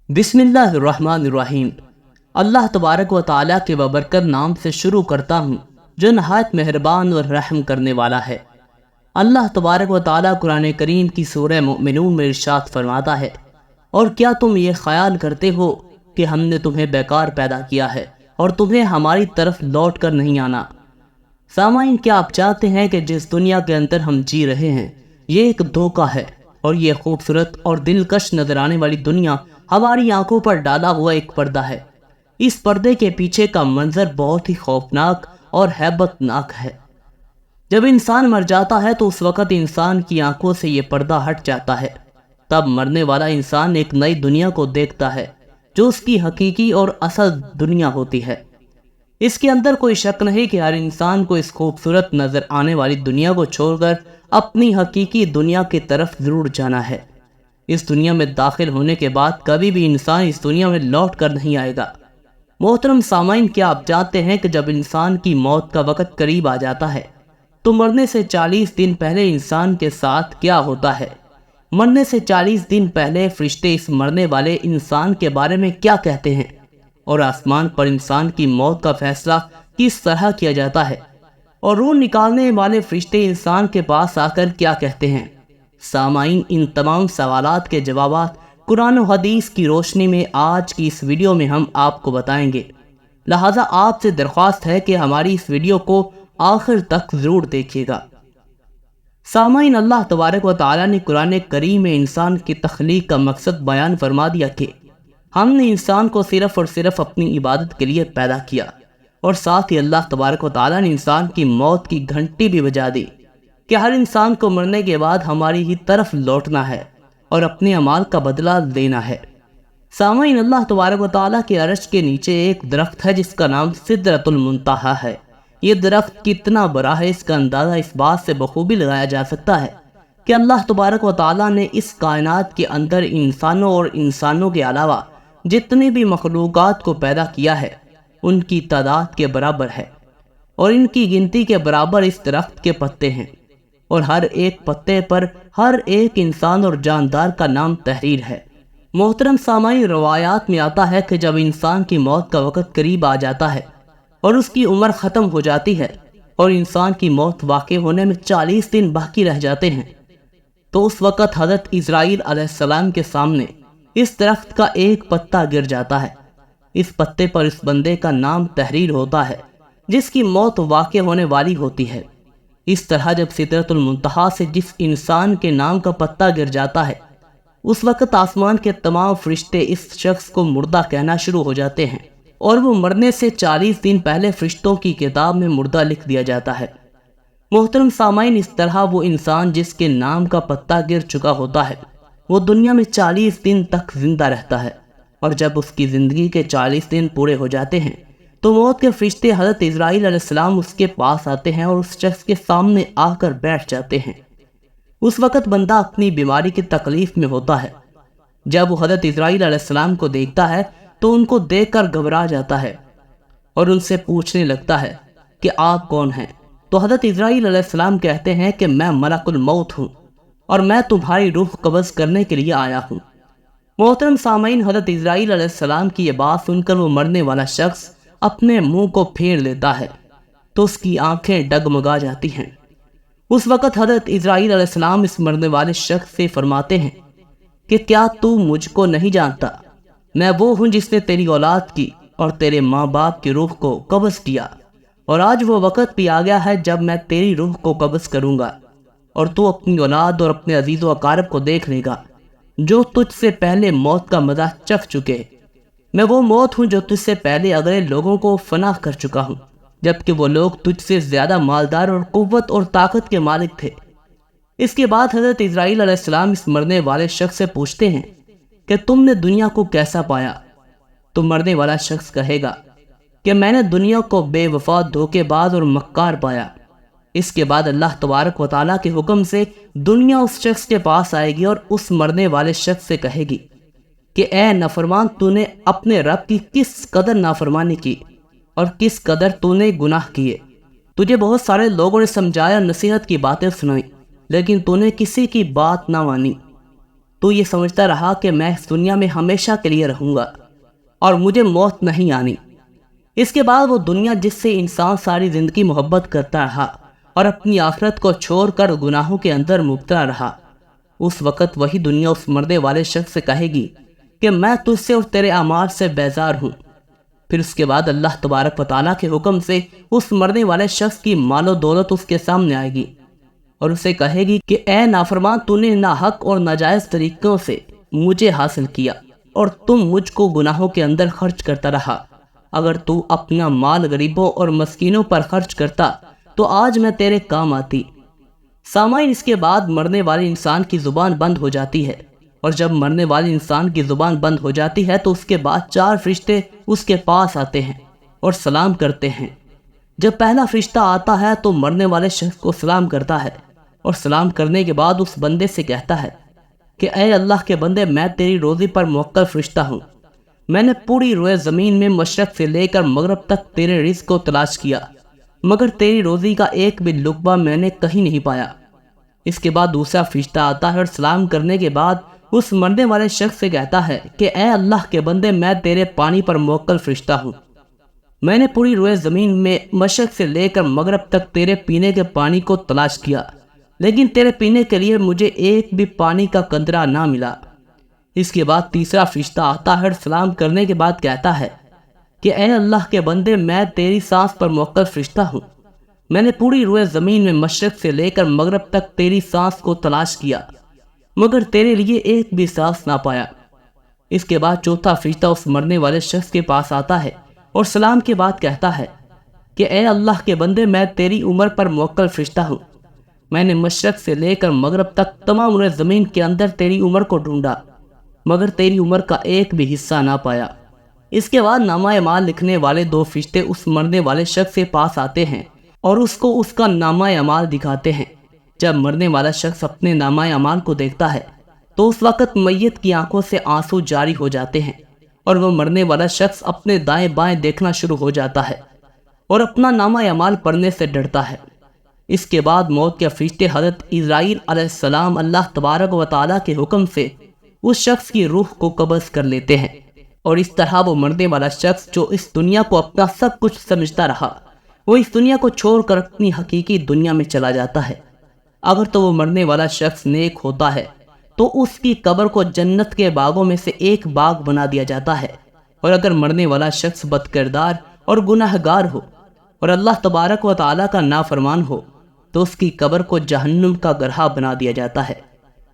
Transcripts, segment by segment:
بسم اللہ الرحمن الرحیم۔ اللہ تبارک و تعالیٰ کے ببرکت نام سے شروع کرتا ہوں جو نہایت مہربان اور رحم کرنے والا ہے۔ اللہ تبارک و تعالیٰ قرآن کریم کی سورہ مؤمنون میں ارشاد فرماتا ہے، اور کیا تم یہ خیال کرتے ہو کہ ہم نے تمہیں بیکار پیدا کیا ہے اور تمہیں ہماری طرف لوٹ کر نہیں آنا؟ سامعین، کیا آپ چاہتے ہیں کہ جس دنیا کے اندر ہم جی رہے ہیں یہ ایک دھوکہ ہے، اور یہ خوبصورت اور دلکش نظر آنے والی دنیا ہماری آنکھوں پر ڈالا ہوا ایک پردہ ہے؟ اس پردے کے پیچھے کا منظر بہت ہی خوفناک اور ہیبت ناک ہے۔ جب انسان مر جاتا ہے تو اس وقت انسان کی آنکھوں سے یہ پردہ ہٹ جاتا ہے۔ تب مرنے والا انسان ایک نئی دنیا کو دیکھتا ہے جو اس کی حقیقی اور اصل دنیا ہوتی ہے۔ اس کے اندر کوئی شک نہیں کہ ہر انسان کو اس خوبصورت نظر آنے والی دنیا کو چھوڑ کر اپنی حقیقی دنیا کی طرف ضرور جانا ہے۔ اس دنیا میں داخل ہونے کے بعد کبھی بھی انسان اس دنیا میں لوٹ کر نہیں آئے گا۔ محترم سامعین، کیا آپ جانتے ہیں کہ جب انسان کی موت کا وقت قریب آ جاتا ہے تو مرنے سے 40 دن پہلے انسان کے ساتھ کیا ہوتا ہے؟ مرنے سے 40 دن پہلے فرشتے اس مرنے والے انسان کے بارے میں کیا کہتے ہیں، اور آسمان پر انسان کی موت کا فیصلہ کس طرح کیا جاتا ہے، اور روح نکالنے والے فرشتے انسان کے پاس آ کر کیا کہتے ہیں؟ سامعین، ان تمام سوالات کے جوابات قرآن و حدیث کی روشنی میں آج کی اس ویڈیو میں ہم آپ کو بتائیں گے، لہٰذا آپ سے درخواست ہے کہ ہماری اس ویڈیو کو آخر تک ضرور دیکھیے گا۔ سامعین، اللہ تبارک و تعالیٰ نے قرآن کریم میں انسان کی تخلیق کا مقصد بیان فرما دیا کہ ہم نے انسان کو صرف اور صرف اپنی عبادت کے لیے پیدا کیا، اور ساتھ ہی اللہ تبارک و تعالیٰ نے انسان کی موت کی گھنٹی بھی بجا دی کہ ہر انسان کو مرنے کے بعد ہماری ہی طرف لوٹنا ہے اور اپنے اعمال کا بدلہ لینا ہے۔ سامعین، اللہ تبارک و تعالیٰ کے عرش کے نیچے ایک درخت ہے جس کا نام سدرۃ المنتہا ہے۔ یہ درخت کتنا بڑا ہے اس کا اندازہ اس بات سے بخوبی لگایا جا سکتا ہے کہ اللہ تبارک و تعالیٰ نے اس کائنات کے اندر انسانوں اور انسانوں کے علاوہ جتنی بھی مخلوقات کو پیدا کیا ہے ان کی تعداد کے برابر ہے، اور ان کی گنتی کے برابر اس درخت کے پتے ہیں، اور ہر ایک پتے پر ہر ایک انسان اور جاندار کا نام تحریر ہے۔ محترم سامعین، روایات میں آتا ہے کہ جب انسان کی موت کا وقت قریب آ جاتا ہے اور اس کی عمر ختم ہو جاتی ہے اور انسان کی موت واقع ہونے میں 40 دن باقی رہ جاتے ہیں، تو اس وقت حضرت اسرائیل علیہ السلام کے سامنے اس درخت کا ایک پتا گر جاتا ہے۔ اس پتے پر اس بندے کا نام تحریر ہوتا ہے جس کی موت واقع ہونے والی ہوتی ہے۔ اس طرح جب سدرۃ المنتہا سے جس انسان کے نام کا پتا گر جاتا ہے اس وقت آسمان کے تمام فرشتے اس شخص کو مردہ کہنا شروع ہو جاتے ہیں، اور وہ مرنے سے 40 دن پہلے فرشتوں کی کتاب میں مردہ لکھ دیا جاتا ہے۔ محترم سامعین، اس طرح وہ انسان جس کے نام کا پتا گر چکا ہوتا ہے وہ دنیا میں 40 دن تک زندہ رہتا ہے، اور جب اس کی زندگی کے 40 دن پورے ہو جاتے ہیں تو موت کے فرشتے حضرت اسرائیل علیہ السلام اس کے پاس آتے ہیں اور اس شخص کے سامنے آ کر بیٹھ جاتے ہیں۔ اس وقت بندہ اپنی بیماری کی تکلیف میں ہوتا ہے۔ جب وہ حضرت اسرائیل علیہ السلام کو دیکھتا ہے تو ان کو دیکھ کر گھبرا جاتا ہے اور ان سے پوچھنے لگتا ہے کہ آپ کون ہیں؟ تو حضرت اسرائیل علیہ السلام کہتے ہیں کہ میں ملک الموت ہوں اور میں تمہاری روح قبض کرنے کے لیے آیا ہوں۔ محترم سامعین، حضرت اسرائیل علیہ السلام کی یہ بات سن کر وہ مرنے والا شخص اپنے منہ کو پھیر لیتا ہے تو اس کی آنکھیں ڈگمگا جاتی ہیں۔ اس وقت حضرت اسرائیل علیہ السلام اس مرنے والے شخص سے فرماتے ہیں کہ کیا تو مجھ کو نہیں جانتا؟ میں وہ ہوں جس نے تیری اولاد کی اور تیرے ماں باپ کی روح کو قبض کیا، اور آج وہ وقت بھی آ گیا ہے جب میں تیری روح کو قبض کروں گا، اور تو اپنی اولاد اور اپنے عزیز و اقارب کو دیکھ لے گا جو تجھ سے پہلے موت کا مزہ چکھ چکے۔ میں وہ موت ہوں جو تجھ سے پہلے اگلے لوگوں کو فنا کر چکا ہوں، جبکہ وہ لوگ تجھ سے زیادہ مالدار اور قوت اور طاقت کے مالک تھے۔ اس کے بعد حضرت اسرائیل علیہ السلام اس مرنے والے شخص سے پوچھتے ہیں کہ تم نے دنیا کو کیسا پایا؟ تو مرنے والا شخص کہے گا کہ میں نے دنیا کو بے وفا، دھوکے باز اور مکار پایا۔ اس کے بعد اللہ تبارک و تعالیٰ کے حکم سے دنیا اس شخص کے پاس آئے گی اور اس مرنے والے شخص سے کہے گی کہ اے نافرمان، تو نے اپنے رب کی کس قدر نافرمانی کی اور کس قدر تو نے گناہ کیے۔ تجھے بہت سارے لوگوں نے سمجھایا، نصیحت کی باتیں سنائی، لیکن تو نے کسی کی بات نہ مانی۔ تو یہ سمجھتا رہا کہ میں اس دنیا میں ہمیشہ کے لیے رہوں گا اور مجھے موت نہیں آنی۔ اس کے بعد وہ دنیا جس سے انسان ساری زندگی محبت کرتا رہا اور اپنی آخرت کو چھوڑ کر گناہوں کے اندر مبتلا رہا، اس وقت وہی دنیا اس مرنے والے شخص سے کہے گی کہ میں تجھ سے اور تیرے اعمال سے بیزار ہوں۔ پھر اس کے بعد اللہ تبارک و تعالیٰ کے حکم سے اس مرنے والے شخص کی مال و دولت اس کے سامنے آئے گی اور اسے کہے گی کہ اے نافرمان، تو نے ناحق اور ناجائز طریقوں سے مجھے حاصل کیا اور تم مجھ کو گناہوں کے اندر خرچ کرتا رہا۔ اگر تو اپنا مال غریبوں اور مسکینوں پر خرچ کرتا تو آج میں تیرے کام آتی۔ سامعین، اس کے بعد مرنے والے انسان کی زبان بند ہو جاتی ہے، اور جب مرنے والے انسان کی زبان بند ہو جاتی ہے تو اس کے بعد 4 فرشتے اس کے پاس آتے ہیں اور سلام کرتے ہیں۔ جب پہلا فرشتہ آتا ہے تو مرنے والے شخص کو سلام کرتا ہے اور سلام کرنے کے بعد اس بندے سے کہتا ہے کہ اے اللہ کے بندے، میں تیری روزی پر موکل فرشتہ ہوں۔ میں نے پوری روئے زمین میں مشرق سے لے کر مغرب تک تیرے رزق کو تلاش کیا، مگر تیری روزی کا ایک بھی لقمہ میں نے کہیں نہیں پایا۔ اس کے بعد دوسرا فرشتہ آتا ہے اور سلام کرنے کے بعد اس مرنے والے شخص سے کہتا ہے کہ اے اللہ کے بندے، میں تیرے پانی پر موکل فرشتہ ہوں۔ میں نے پوری روئے زمین میں مشرق سے لے کر مغرب تک تیرے پینے کے پانی کو تلاش کیا، لیکن تیرے پینے کے لیے مجھے ایک بھی پانی کا قطرہ نہ ملا۔ اس کے بعد تیسرا فرشتہ آتا ہے اور سلام کرنے کے بعد کہتا ہے کہ اے اللہ کے بندے، میں تیری سانس پر موکل فرشتہ ہوں۔ میں نے پوری روئے زمین میں مشرق سے لے کر مغرب تک تیری سانس کو تلاش کیا، مگر تیرے لیے ایک بھی سانس نہ پایا۔ اس کے بعد چوتھا فرشتہ اس مرنے والے شخص کے پاس آتا ہے اور سلام کے بعد کہتا ہے کہ اے اللہ کے بندے، میں تیری عمر پر موکل فرشتہ ہوں۔ میں نے مشرق سے لے کر مغرب تک تمام روئے زمین کے اندر تیری عمر کو ڈھونڈا، مگر تیری عمر کا ایک بھی حصہ نہ پایا۔ اس کے بعد نامہ اعمال لکھنے والے 2 فرشتے اس مرنے والے شخص کے پاس آتے ہیں اور اس کو اس کا نامہ اعمال دکھاتے ہیں۔ جب مرنے والا شخص اپنے نامہ اعمال کو دیکھتا ہے تو اس وقت میت کی آنکھوں سے آنسو جاری ہو جاتے ہیں اور وہ مرنے والا شخص اپنے دائیں بائیں دیکھنا شروع ہو جاتا ہے اور اپنا نامہ اعمال پڑھنے سے ڈرتا ہے۔ اس کے بعد موت کے فرشتے حضرت اسرائیل علیہ السلام اللہ تبارک و تعالیٰ کے حکم سے اس شخص کی روح کو قبض کر لیتے ہیں، اور اس طرح وہ مرنے والا شخص جو اس دنیا کو اپنا سب کچھ سمجھتا رہا، وہ اس دنیا کو چھوڑ کر اپنی حقیقی دنیا میں چلا جاتا ہے۔ اگر تو وہ مرنے والا شخص نیک ہوتا ہے تو اس کی قبر کو جنت کے باغوں میں سے ایک باغ بنا دیا جاتا ہے، اور اگر مرنے والا شخص بد کردار اور گناہ گار ہو اور اللہ تبارک و تعالیٰ کا نافرمان ہو تو اس کی قبر کو جہنم کا گڑھا بنا دیا جاتا ہے۔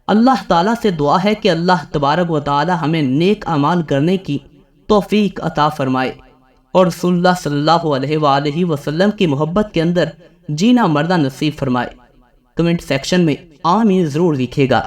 اللہ تعالیٰ سے دعا ہے کہ اللہ تبارک و تعالیٰ ہمیں نیک اعمال کرنے کی توفیق عطا فرمائے اور رسول اللہ صلی اللہ علیہ وآلہ وسلم کی محبت کے اندر جینا مرنا نصیب فرمائے۔ کمنٹ سیکشن میں آمین ضرور لکھیے گا۔